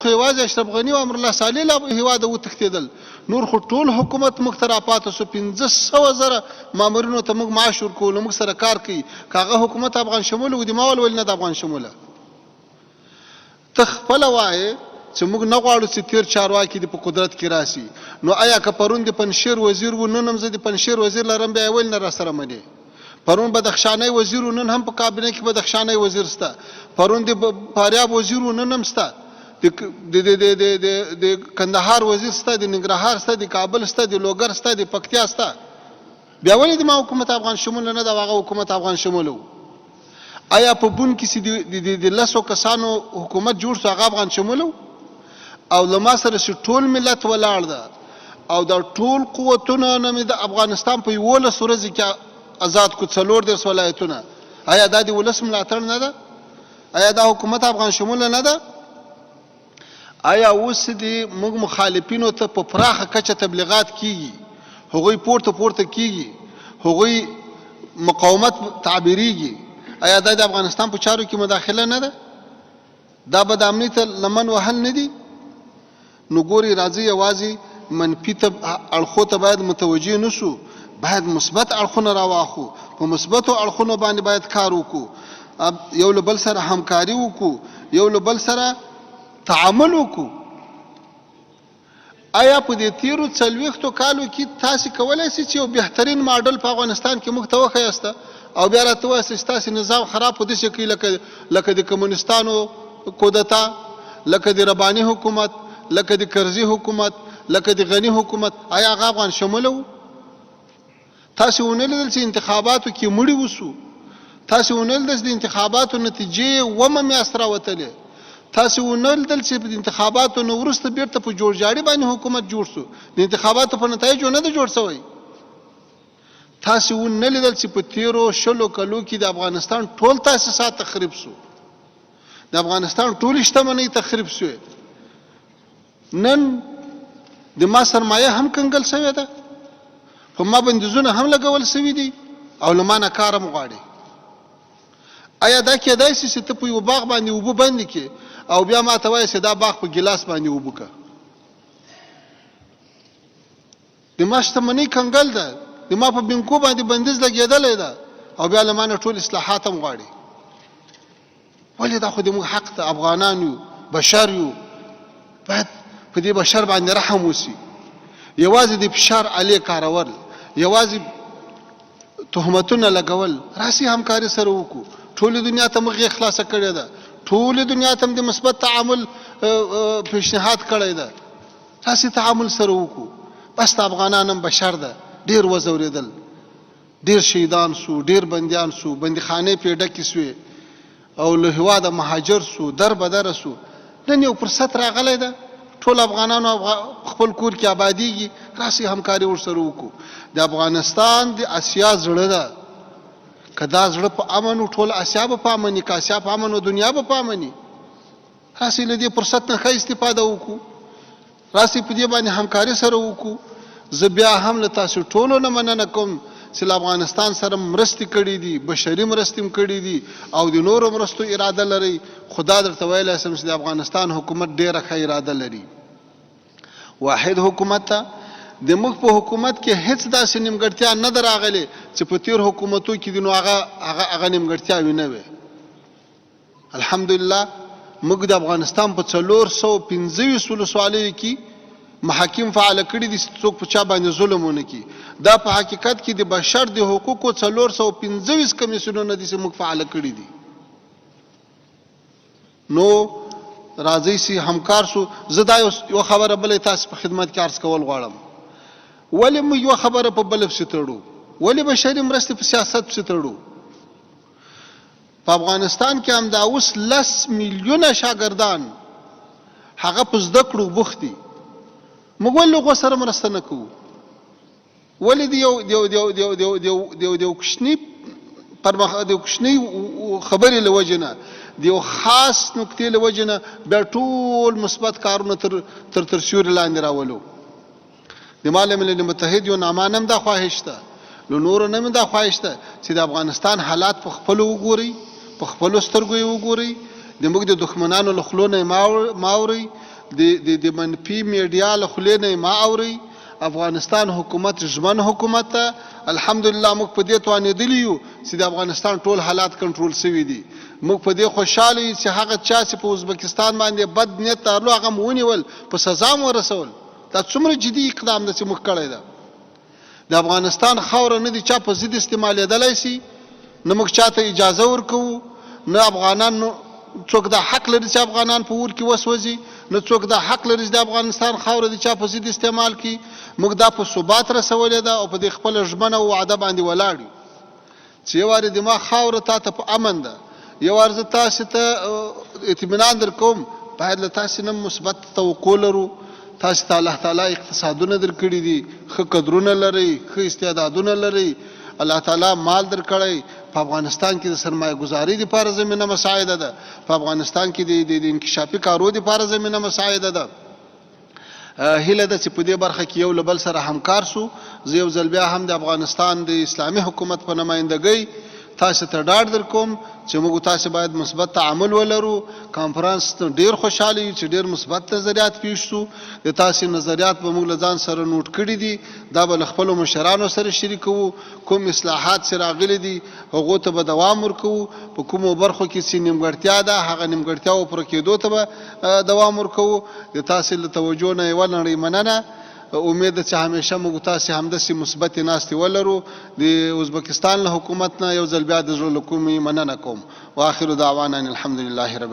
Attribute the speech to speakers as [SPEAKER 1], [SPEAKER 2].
[SPEAKER 1] خو یوازې اشرف غني او امرالله صالح له هېواده وتښتېدل، نور خو ټول حکومت موږ ته راپاته سو. 500,000 مامورینو ته موږ معاش ورکولو، موږ سره کار کوي. که هغه حکومت افغان شموله و، د ما ولې نه د افغان شموله؟ ته خپله وایې چې موږ نه غواړو چې تېر چارواکي دې په قدرت کې راسي. نو آیا که پرون د پنجشیر وزیر و، نن هم زه د پنجشیر وزیر لرم، بیا یې ولې نه راسره منې؟ پرون بدخشانی وزیر و، نن هم په کابینه کې بدخشانی وزیر سته. پرون د فاریاب وزیر و، نن هم سته. د کندهار وزیر سته، د ننګرهار سته، د کابل سته، د لوګر سته، د پکتیا سته. بیا ولې د ما حکومت افغان شموله نه ده او هغه حکومت افغان شموله و؟ آیا په بون کې چې د 10 کسانو حکومت جوړ شو هغه افغان شموله و؟ او له ما سره چې ټول ملت ولاړ ده او دا ټول قوتونه نه مې د افغانستان په 11 ورځې کې آزاد کو، 14 ولایتونه. آیا دا د ولس ملاتړ نه ده؟ آیا دا حکومت افغان شموله نه ده؟ آیا اوس دې موږ مخالفینو ته په پراخه کچه تبلیغات کیږي، هغوی پورته کیږي، هغوی مقاومت تعبیریږي؟ آیا دا د افغانستان په چارو کې مداخله نه ده؟ دا به د امنیت لمن وهل نه دي؟ نو ګوري راځي یوازې منفي اړخو ته باید متوجه نشو، باید مثبت اړخونه راواخو، په مثبتو اړخونو باندې باید کار وکړو، یو له بل سره همکاري وکړو، یو له بل سره تعامل وکړو. آیا په دې تیرو 40 کالو کې تاسې کولی شئ چې یو بهترین ماډل په افغانستان کې موږ ته وښایسته او بیا راته ووایاست چې ستاسې نظام خراب په داسې کوي لکه د کمونیستانو کودتا، لکه د رباني حکومت، لکه د کرزي حکومت، لکه د غني حکومت؟ آیا هغه افغان شموله و؟ تاسې ونه لیدل چې انتخاباتو کې مړي وسو؟ تاسې ونه لیدل چې د انتخاباتو نتیجې اومه میاشت راوتلې؟ تاسې ونه لیدل چې د انتخاباتو نه وروسته بیرته په جوړجاړي باندې حکومت جوړ شو؟ د انتخاباتو په نتایجو نه ده جوړ شوی؟ تاسې ونه لیدل چې په تیرو 20 کلو کې د افغانستان ټول تاسیسات تخریب شو، د افغانستان ټولې شتمنۍ تخریب شوې؟ نن د ما سرمایه هم کنګل شوې ده، په ما بندیزونه هم لګول شوي دي او له ما نه کار هم غواړي. آیا دا کېدای شي چې ته په یو باغ باندې اوبه بندې کړې او بیا ما ته وایې چې دا باغ په ګیلاس باندې اوبه کړه؟ د ما شتمنۍ کنګل ده، د ما په بینکو باندې بندیز لګېدلی ده او بیا له ما نه ټول اصلاحات هم غواړي. ولې دا خو زموږ حق ته افغانان یو، بشر یو، باید په دې بشر باندې رحم وشي. یوازې د فشار الې کارول، یوازې تهمتونه لګول، راسي همکاري سره وکړو. ټولې دنیا ته مخ یې خلاصه کړې ده، ټولې دنیا ته د مثبت تعامل پیشنهاد کړی ده، راسي تعامل سره وکړو. بس د افغانان هم بشر ده، ډېر وځورېدل، ډېر شهیدان سو، ډېر بندیان سو، بندیخانې پرې ډکې سوې او له هېواده مهاجر سو، در بدره سو. نن یو فرصت راغلی ده، ټول افغانانو خپل کور کې آبادیږي، راسي همکاري ورسره وکړو. د افغانستان د اسیا زړه ده، که دا زړه په امن و ټول اسیا به په امن وي، که اسیا په امن و دنیا به په امن وي. راسي له دې فرصت نه ښه استفاده وکړو، راسي په دې باندې همکاري سره وکړو. زه بیا هم له تاسو ټولو نه مننه کوم چې له افغانستان سره مرستې کړي دي، بشري مرستې هم کړي دي او د نورو مرستو اراده لرئ. خدا درته ویلی شم چې د افغانستان حکومت ډېره ښه اراده لري. واحد حکومت ته د موږ په حکومت کې هیڅ داسې نیمګړتیا نه ده راغلې چې په تیر حکومتو کې دي نو هغه نیمګړتیاوې نه وې. الحمدلله موږ د افغانستان په 425 ولسوالیو کې محاکم فعاله کړي دي چې څوک په چا باندې ظلم ونه کړي. دا په حقیقت کې د بشر د حقوقو 425 کمیسیونونه دي چې موږ فعاله کړي دي. نو راځئ چې همکار شو. زه دا یو خبره بله تاسو په خدمت کې عرض کول غواړم. ولې موږ یوه خبره په بله پسې تړو؟ ولې بشري مرستې په سیاست پسې تړو؟ په افغانستان کې همدا اوس 10 میلیونه شاګردان هغه په زده کړو بوخت دي. موږ ولې هغو سره مرسته نه کوو؟ ولې د یو کوچني خبرې له وجې نه، د یو خاص نکتې له وجې نه بیا ټول مثبت کارونه تر سیوري لاندې راولو؟ د ملل متحد یو نامه هم دا خواهش ده، له نورو نه هم دا خواهش ده چې د افغانستان حالات په خپلو وګورئ، په خپلو سترګو یې وګورئ، د موږ د دښمنانو له خولو نه یې ماورئ، د منفي میډیا له خولې نه ما اورئ. افغانستان حکومت ژمن حکومت ته الحمدلله موږ په دې توانېدلي یو چې د افغانستان ټول حالات کنټرول شوي دي. موږ په دې خوشحاله یو چې هغه چا چې په ازبکستان باندې بد نیت درلود هغه مو ونیول، په سزا مو ورسول. دا څومره جدي اقدام ده چې موږ کړی ده. د افغانستان خاوره نه دي چا په ضد استعمالېدلی شي، نه موږ چاته اجازه ورکوو، نه افغانان څوک دا حق لري چې افغانان په اور کې وسوځي، نه څوک دا حق لري چې د افغانستان خاوره د چا په ضد استعمال کړي. موږ دا په ثبات رسولې ده او په دې خپله ژمنه او وعده باندې ولاړ یو چې یو وارې د ما خاوره تا ته په امن ده، یو وار زه تاسې ته اطمینان در کوم باید له تاسې نه مثبت توقع لرو. تاسې ته الله تعالی اقتصادونه در کړي دي، ښه قدرونه لرئ، ښه استعدادونه لرئ، الله تعالی مال در کړی. په افغانستان کې د سرمایه ګزارۍ دپاره زمینه مساعده ده، په افغانستان کې د انکشافي کارو دپاره زمینه مساعده ده. هیله ده چې په دې برخه کې یو له بل سره همکار سو. زه یو ځل بیا هم د افغانستان د اسلامي حکومت په نمایندګۍ تاسو ته ډاډ در کوم چې موږ تاسو باید مثبت تعامل ولرو. کانفرنس ته ډیر خوشاله یو چې ډیر مثبت نظریات پیښ شو. د تاسو نظریات به موږ له ځان سره نوٹ کړي دي، دا به له خپلو مشرانو سره شریکوو. کوم اصلاحات چې راغلي دي هغو ته به دوام ورکوو. په کومو برخو کې چې نیمګړتیا ده هغه نیمګړتیاو پوره کېدو ته به دوام ورکوو. د تاسو له توجه نه یوه نړۍ مننه. امید ده چې همیشه موږ تاسې همداسې مثبتې ناستې ولرو. د ازبکستان له حکومت نه یو ځل بیا د زړه له کومې مننه کوم. واخر دعوانا الحمدلله رب